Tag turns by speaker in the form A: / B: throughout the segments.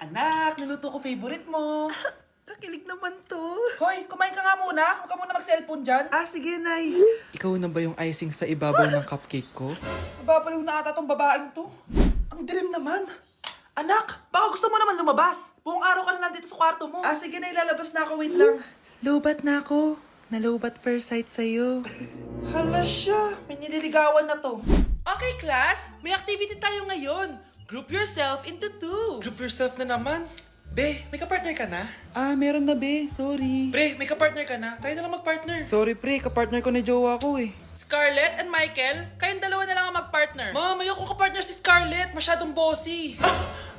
A: Anak, niluto ko favorite mo.
B: Kakilig naman to.
A: Hoy, kumain ka nga muna. Huwag ka muna mag-cellphone dyan.
B: Sige, Nay.
C: Ikaw na ba yung icing sa ibabaw ng cupcake ko?
A: Nababaliw na ata tong babaeng to. Ang dilim naman. Anak, baka gusto mo naman lumabas. Buong araw ka na nandito sa kwarto mo.
B: Sige, Nay. Lalabas na ako. Wait lang.
C: Lobat na ako. Nalobat first sight sa'yo.
A: Hala siya, may nililigawan na to.
B: Okay, class. May activity tayo ngayon. Group yourself into 2.
C: Group yourself na naman. Be, may kapartner ka na?
A: Meron na be. Sorry.
C: Pre, may kapartner ka na? Tayo na lang magpartner.
A: Sorry pre, kapartner ko ni jowa ko eh.
B: Scarlett and Michael, kayong dalawa na lang ang mag-partner.
C: Ma'am, ayoko kapartner si Scarlett. Masyadong bossy.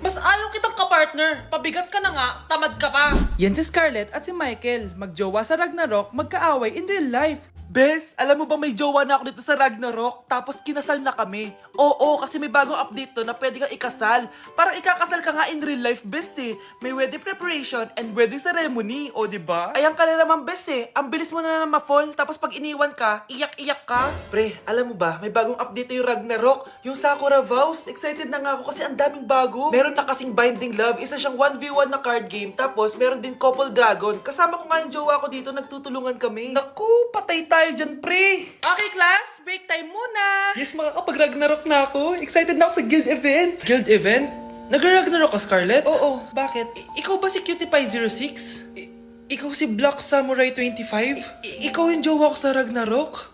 B: Mas ayaw kitang ka-partner. Pabigat ka na nga, tamad ka pa.
A: Yan si Scarlett at si Michael. Magjowa sa Ragnarok, magkaaway in real life. Bes, alam mo ba may jowa na ako dito sa Ragnarok? Tapos kinasal na kami. Oo, kasi may bagong update to na pwede kang ikasal. Parang ikakasal ka nga in real life, bes eh. May wedding preparation and wedding ceremony, o diba? Ayan ka na naman, bes eh. Ang bilis mo na ma-fall, tapos pag iniwan ka, iyak-iyak ka. Pre, alam mo ba, may bagong update yung Ragnarok. Yung Sakura Vows. Excited na nga ako kasi ang daming bago. Meron na kasing Binding Love, isa siyang 1v1 na card game. Tapos meron din Couple Dragon. Kasama ko nga yung jowa ko dito, nagtutulungan kami. Naku, patay tayo dyan, pre.
B: Okay, class. Break time muna.
C: Yes, makakapag-Ragnarok na ako. Excited na ako sa guild event. Guild event? Nag-Ragnarok ka, Scarlett?
A: Oo, bakit?
C: Ikaw ba si Cutie Pie 06? Ikaw si Black Samurai 25? Ikaw yung jowa ko sa Ragnarok?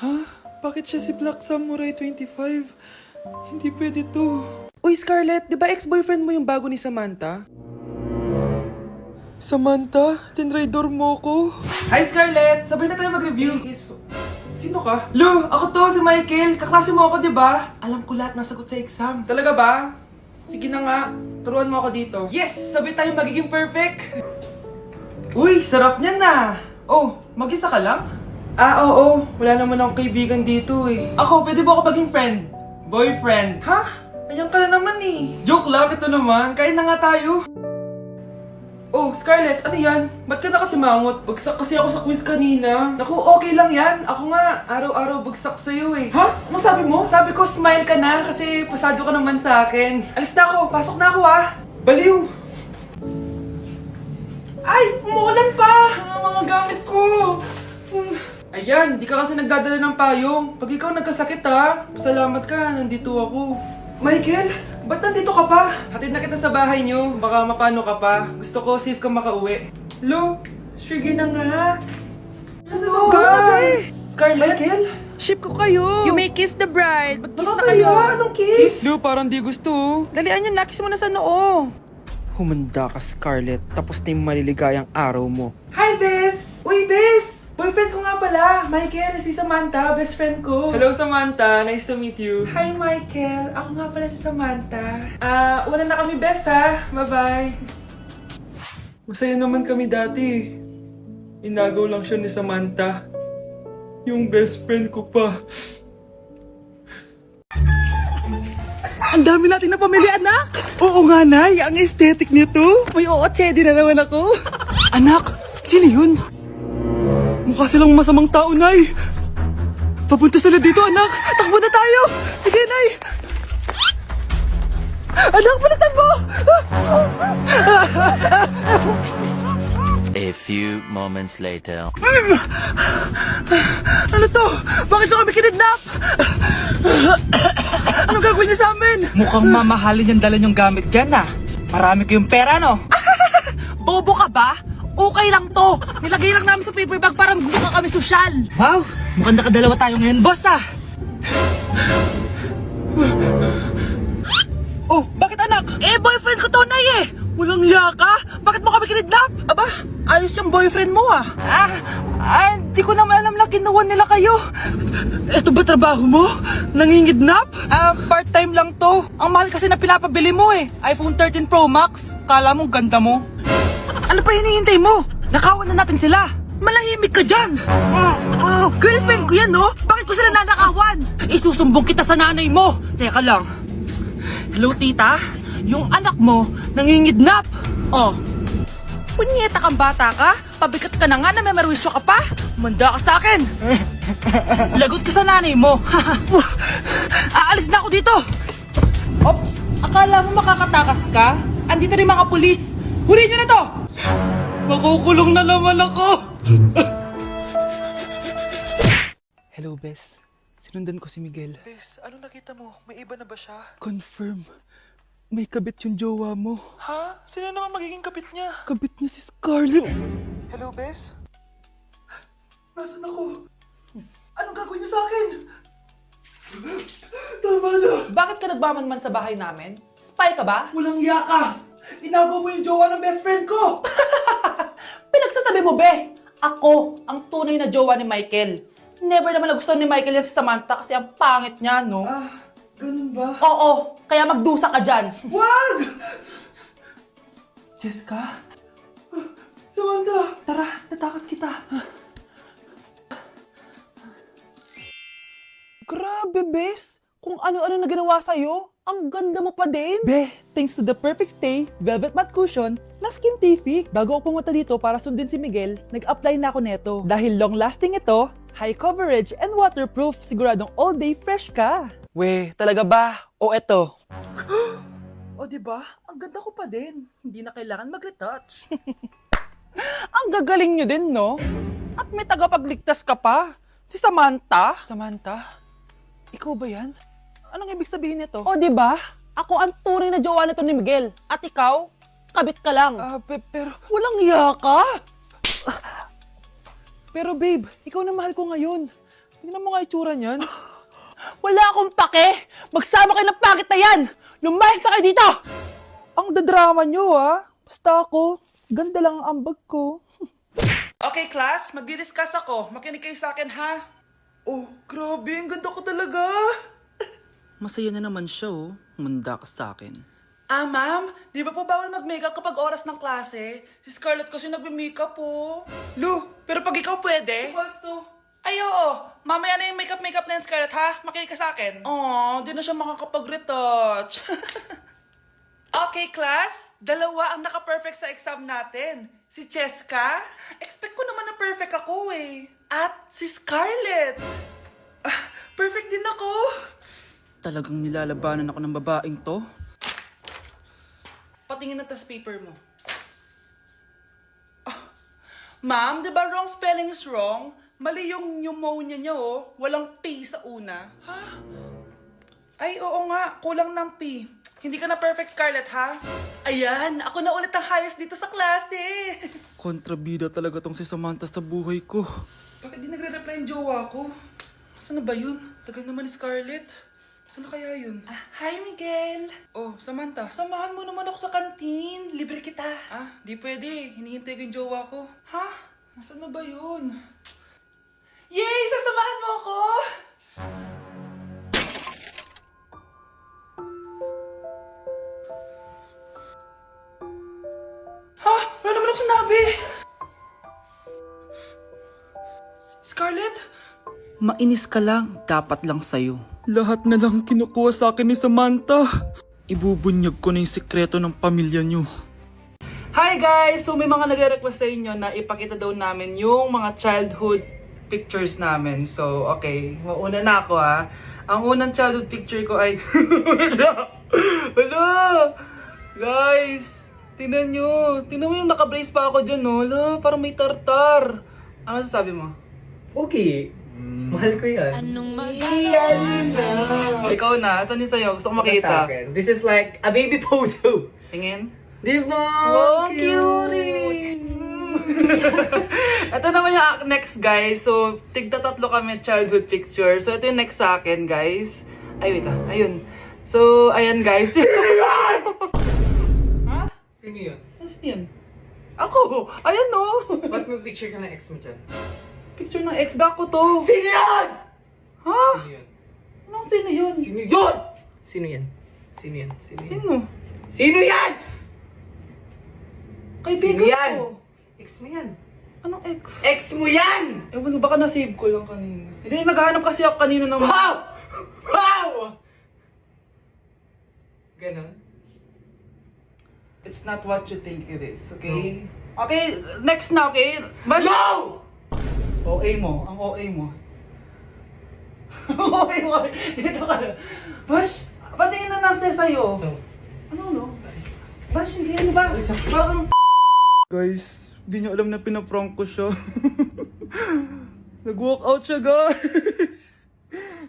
C: Ha? Bakit siya si Black Samurai 25? Hindi pwede to.
A: Uy, Scarlett, di ba ex-boyfriend mo yung bago ni Samantha?
C: Samantha, tinraidor mo ko.
A: Hi, Scarlett! Sabay na tayo mag-review. Sino ka? Lu, ako to, si Michael. Kaklase mo ako, di ba? Alam ko lahat ng sagot sa exam. Talaga ba? Sige na nga. Turuan mo ako dito. Yes! Sabay tayo magiging perfect! Uy, sarap niyan na! Oh, mag-isa ka lang? Oo. Wala naman akong kaibigan dito eh. Ako, pwede ba ako maging friend? Boyfriend. Ha? Ayan ka na naman eh. Joke lang, ito naman. Kain na nga tayo. Oh, Scarlett, ano yan? Ba't ka na kasi mangot? Bagsak kasi ako sa quiz kanina. Naku, okay lang yan. Ako nga, araw-araw bagsak sa'yo eh. Ha? Ano sabi mo? Sabi ko, smile ka na kasi pasado ka naman sa akin. Alis na ako, pasok na ako ah. Baliw! Ay, umuulan pa! Ang mga gamit ko! Ayan, di ka kasi nagdadala ng payong. Pag ikaw nagkasakit ha, pasalamat ka, nandito ako. Michael, ba't nandito ka pa? Hatid na kita sa bahay niyo, baka mapano ka pa. Gusto ko safe ka makauwi. Lo, sige na nga. Go na, be! Scarlett? Michael?
B: Ship ko kayo. You may kiss the bride. Mag-kiss na kayo.
A: Anong kiss?
C: Lu, parang di gusto.
B: Dalian yun, nakis mo na sa noo.
C: Humanda ka, Scarlett. Tapos na yung maliligayang araw mo.
A: Hi, Bes! Uy, Bes! Boyfriend ko nga pala, Michael, si Samantha, best friend ko. Hello, Samantha. Nice to meet you. Hi, Michael. Ako nga pala si Samantha. Una na kami, Bes, ha? Bye-bye. Masaya naman kami dati. Inagaw lang siya ni Samantha. Yung best friend ko pa.
B: Ang dami natin na pamilya, anak.
C: Oo nga, Nay. Ang aesthetic nito.
B: May ootsedi na naman ako.
C: Anak, sino yun? Mukha silang masamang tao, Nay. Papunta sila dito, anak. Takbo na tayo. Sige, Nay.
B: Anak, palitan mo!
D: A few moments later.
B: Ano to? Bakit nyo kami kinidnap? Anong gagawin niya sa amin?
E: Mukhang mamahalin yung dala yung gamit dyan ah. Marami kayong pera, no?
B: Bobo ka ba? Okay lang to. Nilagay lang namin sa paper bag para magbuka kami sosyal.
E: Wow, mukhang nakadalawa tayo ngayon, boss ah.
B: Oh, bakit anak? Boyfriend ko to, Nay eh. Walang hiya ka? Bakit mo kami kinidnap? Aba, ayos yung boyfriend mo ah. Hindi ko naman alam na kinuha nila kayo. Ito ba trabaho mo? Nangingidnap?
E: Part-time lang to. Ang mahal kasi na pinapabili mo eh. iPhone 13 Pro Max. Kala mo ganda mo.
B: Ano pa hinihintay mo? Nakawan na natin sila. Malahimik ka dyan. Girlfriend ko yan, no? Bakit ko sila nanakawan? Isusumbong kita sa nanay mo. Teka lang. Hello, tita? Yung anak mo, nangingidnap. Oh. Punyeta kang bata ka? Pabigat ka na nga na may merwisyo ka pa? Manda ka sa akin. Lagot ka sa nanay mo. Aalis na ako dito.
E: Ops, akala mo makakatakas ka?
B: Andito na yung mga pulis! Huli nyo na to! Makukulong na naman ako! Hello, Bes. Sinundan ko si Miguel.
C: Bes, ano nakita mo? May iba na ba siya?
B: Confirm. May kabit yung jowa mo.
C: Ha? Sino naman magiging kapit niya?
B: Kabit niya si Scarlett.
C: Hello, Bes?
A: Nasaan ako? Anong gagawin niyo sa akin? Tama na!
B: Bakit ka nagmamanman sa bahay namin? Spy ka ba?
A: Walang iya ka! Inagaw mo yung jowa ng best friend ko!
B: Pinagsasabi mo, be! Ako, ang tunay na jowa ni Michael. Never naman nagustuhan ni Michael yan si Samantha kasi ang pangit niya, no?
A: Ganun ba?
B: Oo, kaya magdusa ka dyan.
A: Wag! Jessica? Samantha!
B: Tara, tatakas kita. Grabe, Bes! Kung ano-ano na ginawa sa'yo, ang ganda mo pa din. Be, thanks to the perfect stay, velvet matte cushion, na Skintific. Bago ako pumunta dito para sundin si Miguel, nag-apply na ako neto. Dahil long-lasting ito, high coverage, and waterproof, siguradong all day fresh ka. We, talaga ba? O eto?
A: O diba? Ang ganda ko pa din. Hindi na kailangan mag-retouch.
B: Ang gagaling nyo din, no? At may tagapagligtas ka pa. Si Samantha. Samantha? Ikaw ba yan? Anong ibig sabihin nito? O, di ba? Ako ang tunay na jowa nito ni Miguel. At ikaw, kabit ka lang. Pero walang iya ka. Pero babe, ikaw na mahal ko ngayon. Tingnan mo nga itsura niyan. Wala akong pake. Magsama kayo ng pangit na yan. Lumayas na kayo dito. Ang dadrama nyo, ha? Basta ako, ganda lang ang ambag ko.
E: Okay, class, magdi-discuss ako. Makinig kayo sa akin, ha?
A: Oh, grabe. Ang ganda ko talaga.
B: Masaya na naman siya, oh. Manda ka sa akin.
E: Ma'am, di ba po bawal mag-makeup kapag oras ng klase? Si Scarlett kasi nagme-makeup po. Lu, pero pag ikaw pwede? Gusto. Ay, oo. Mamaya na yung makeup na yung Scarlett, ha? Makinig ka sa akin. Di na siya makakapag-retouch. Okay, class. Dalawa ang naka-perfect sa exam natin. Si Cheska. Expect ko naman na perfect ako, eh. At si Scarlett. Perfect din ako.
B: Talagang nilalabanan ako ng babaeng to?
E: Patingin na tas paper mo. Ma'am, di ba wrong spelling is wrong? Mali yung pneumonia niya, oh. Walang P sa una. Ha? Ay, oo nga. Kulang ng P. Hindi ka na perfect, Scarlett, ha? Ayan, ako na ulit ang highest dito sa klase.
B: Kontrabida talaga tong si Samantha sa buhay ko.
E: Bakit di nagre-reply yung jowa ko? Saan na ba yun? Tagal naman ni Scarlett. Saan na kaya yun? Hi, Miguel! Oh, Samantha, samahan mo naman ako sa kantin. Libre kita. Di pwede. Hinihintay ko yung jowa ko. Ha? Nasaan na ba yun? Yay! Sasamahan mo ako! Ha? Wala naman ako sinabi! Scarlett?
B: Mainis ka lang, dapat lang sa'yo. Lahat na lang kinukuha sa akin ni Samantha. Ibubunyag ko na yung sikreto ng pamilya niyo.
E: Hi guys! So may mga nagre-request sa inyo na ipakita daw namin yung mga childhood pictures namin. So okay, mauna na ako ha. Ang unang childhood picture ko ay... Hala! Guys! Tingnan nyo! Tingnan mo yung naka-brace pa ako dyan, no? Hala, parang may tartar. Ano sasabi mo?
A: Okay. Mahal ko yan.
E: Ikaw na, saan yung sa'yo? Gusto ko makita.
A: This is like a baby photo.
E: Tingin.
A: Di ba?
E: Wow, cute! Ito naman yung next, guys. So, tigda-tatlo kami childhood picture. So, ito yung next sa akin, guys. Ay, wait lang. Ayun. So, ayan, guys. Ha?
A: Sino yun?
E: Sino yun? Ako! Ayan, no!
A: Ba't may picture ka ng ex mo dyan?
E: Picture ng ex ko to.
A: Sino yan?
E: Ha?
A: Sino yun?
E: Anong sino yun?
A: Sino yun? Sino yan? Sino yan? Sino yan?
E: Sino?
A: Sino yan?
E: Kaibigan
A: Sino yan?
E: ko.
A: Ex mo yan.
E: Anong ex?
A: Ex mo yan!
E: Ewan, baka na-save ko lang kanina. Hindi, naghahanap kasi ako kanina ng...
A: Wow! Wow! Ganon?
E: It's not what you think it is, okay? Okay, next na, okay? Bash!
A: No!
E: OA mo, ang OA mo. OA mo, dito ka na. Bash, patingin na nasa sa'yo.
A: No.
E: Ano, no?
B: Bash, hindi ano ba? Parang...
C: Guys, di niyo alam na pinaprank ko siya. Nag-walk out siya, guys.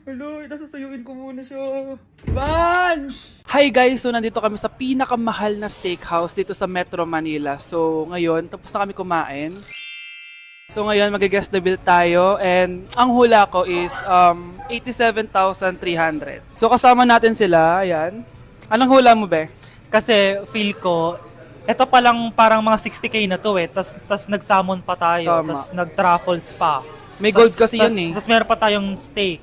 C: Hello, nasasayuin ko muna siya. Bunch!
A: Hi guys! So nandito kami sa pinakamahal na steakhouse dito sa Metro Manila. So ngayon, tapos na kami kumain. So ngayon, mag-guess the bill tayo. And ang hula ko is 87,300. So kasama natin sila. Ayan. Anong hula mo, be?
B: Kasi feel ko, eto pa lang parang mga 60k na to eh. Tas nag-salmon pa tayo.
A: Tama.
B: Tas nag-truffles pa.
A: May gold kasi yun eh.
B: Tas meron pa tayong steak.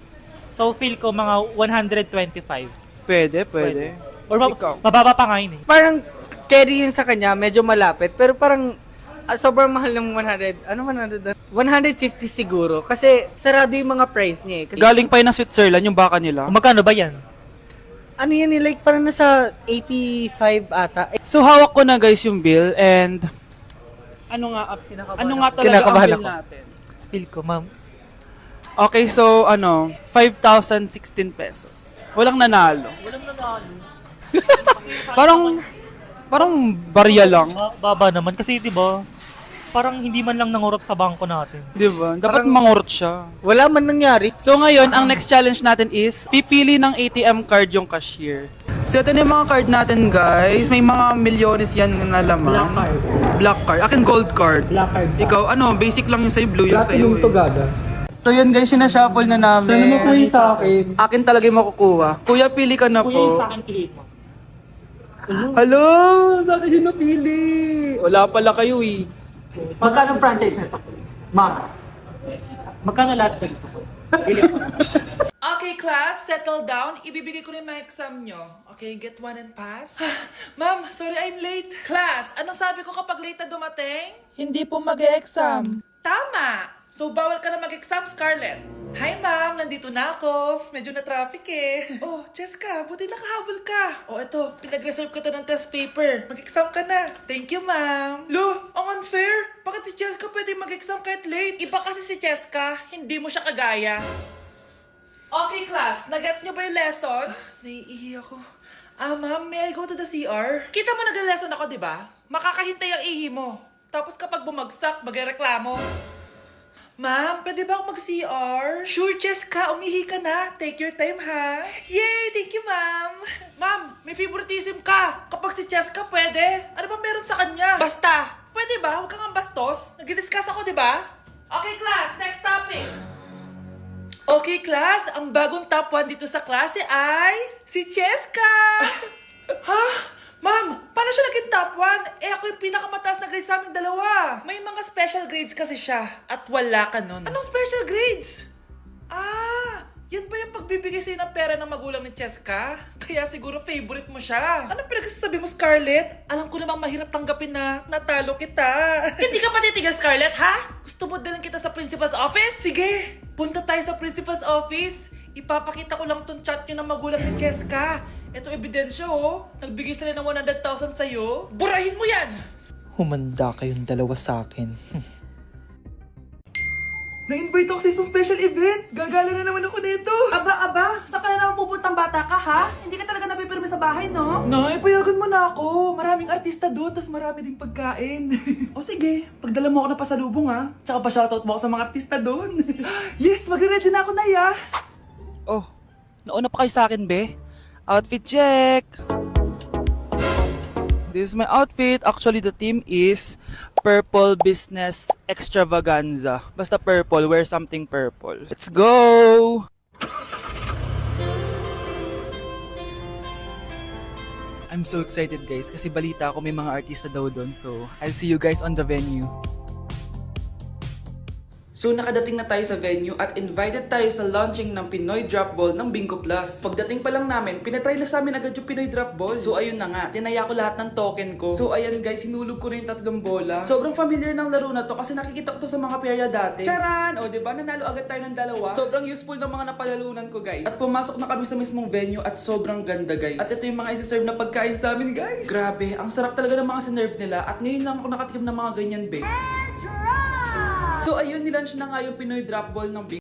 B: So feel ko mga 125.
A: Pwede.
B: Or
A: Ikaw?
B: mababa pa nga yun eh.
F: Parang carry yun sa kanya, medyo malapit. Pero parang sobrang mahal ng 100. Ano 100? 150 siguro. Kasi sarado yung mga price niya eh. Kasi,
A: Galing pa yun ng Switzerland yung baka nila.
B: Magkano ba yan?
F: ano yan eh, like parang nasa 85 ata.
A: So hawak ko na guys yung bill and ano nga talaga ang
F: Kinakabahan
A: bill
F: ako.
A: natin?
B: Feel ko, ma'am.
A: Okay, so 5,016 pesos. Walang nanalo. Parang barya lang.
B: Baba naman kasi 'di ba? Parang hindi man lang nangurot sa bangko natin.
A: Di ba? Dapat mangurot siya.
F: Wala man nangyari.
A: So ngayon, ang next challenge natin is pipili ng ATM card yung cashier. So ito na yung mga card natin guys. May mga milyones yan na laman.
B: Black card.
A: Black card. Akin gold card.
B: Black card.
A: Ikaw, ano, basic lang yung sa'yo, blue yung sa'yo eh.
F: gaga.
A: So yun guys, sinashuffle na namin.
F: Sana makuha sa akin.
A: Akin talaga yung makukuha. Kuya, pili ka na
B: Kuya, yung
A: po.
B: sa akin kilit mo.
A: Hello! Sa akin yung napili. Wala pala kayo eh.
F: Magkano franchise nito? Ma.
B: Magkano lahat ka dito?
E: Okay, class, settle down. Ibibigay ko na yung mga exam nyo. Okay, get one and pass. Ma'am, sorry I'm late. Class, ano sabi ko kapag late na dumating?
A: Hindi po mag-e-exam.
E: Tama! So, bawal ka na mag-exam, Scarlett. Hi, ma'am. Nandito na ako. Medyo na traffic eh. Oh, Jessica, buti nakahabol ka. Oh, eto. Pinag-reserve ko to ng test paper. Mag-exam ka na. Thank you, ma'am. Lo, ang unfair. Bakit si Jessica pwede mag-exam kahit late? Iba kasi si Jessica. Hindi mo siya kagaya. Okay, class. Nagets niyo ba yung lesson? Naiihi ako. Ma'am, may I go to the CR? Kita mo nag-lesson ako, di ba? Makakahintay ang ihi mo. Tapos kapag bumagsak, magreklamo. Ma'am, pwede ba ako mag-CR? Sure, Jessica. Umihi ka na. Take your time, ha? Yay! Thank you, ma'am. Ma'am, may favoritism ka. Kapag si Jessica, pwede. Ano ba meron sa kanya? Basta. Pwede ba? Huwag kang bastos. Nag-discuss ako, di ba? Okay, class. Next topic. Okay, class. Ang bagong top 1 dito sa klase ay si Jessica. Ha? Ma'am, paano siya naging top 1? Eh ako yung pinakamataas na grade sa aming dalawa. May mga special grades kasi siya at wala ka nun. Anong special grades? Yan ba yung pagbibigay sa'yo ng pera ng magulang ni Cheska? Kaya siguro favorite mo siya. Ano pinagsasabi mo, Scarlett? Alam ko namang mahirap tanggapin na natalo kita. Hindi ka pa titigil, Scarlett, ha? Gusto mo dalhin kita sa principal's office? Sige, punta tayo sa principal's office. Ipapakita ko lang tong chat nyo ng magulang ni Cheska. Ito ebidensya, oh. Nagbigay sila ng 100,000 sa'yo. Burahin mo yan!
C: Humanda kayong dalawa sa akin.
A: Na-invite ako sa isang special event. Gagala na naman ako nito.
E: Aba, saan ka na naman pupuntang bata ka, ha? Hindi ka talaga napipirme sa bahay, no?
A: Nay, payagan mo na ako. Maraming artista doon, tas marami ding pagkain. O sige, pagdala mo ako na pasalubong ha. Tsaka pa-shoutout mo ako sa mga artista doon. Yes, mag-ready na ako, Nay ah. Oh, nauna pa kayo sa akin, be. Outfit check. This is my outfit. Actually, the theme is Purple Business Extravaganza. Basta purple, wear something purple. Let's go! I'm so excited guys kasi balita ko may mga artista daw doon. So, I'll see you guys on the venue. So nakadating na tayo sa venue at invited tayo sa launching ng Pinoy Drop Ball ng Bingo Plus. Pagdating pa lang namin, pinatry na sa amin agad yung Pinoy Drop Ball. So ayun na nga, tinaya ko lahat ng token ko. So ayan guys, hinulog ko na yung 3 bola. Sobrang familiar ng laro na to kasi nakikita ko to sa mga perya dati. Charan! O diba, nanalo agad tayo ng 2. Sobrang useful ng mga napalalunan ko guys. At pumasok na kami sa mismong venue at sobrang ganda guys. At ito yung mga isi-serve na pagkain sa amin guys. Grabe, ang sarap talaga ng mga sinerve nila at ngayon lang ako nakatikim ng mga ganyan be. So ayun, nilunch na nga yung Pinoy Drop Ball ng Bingo.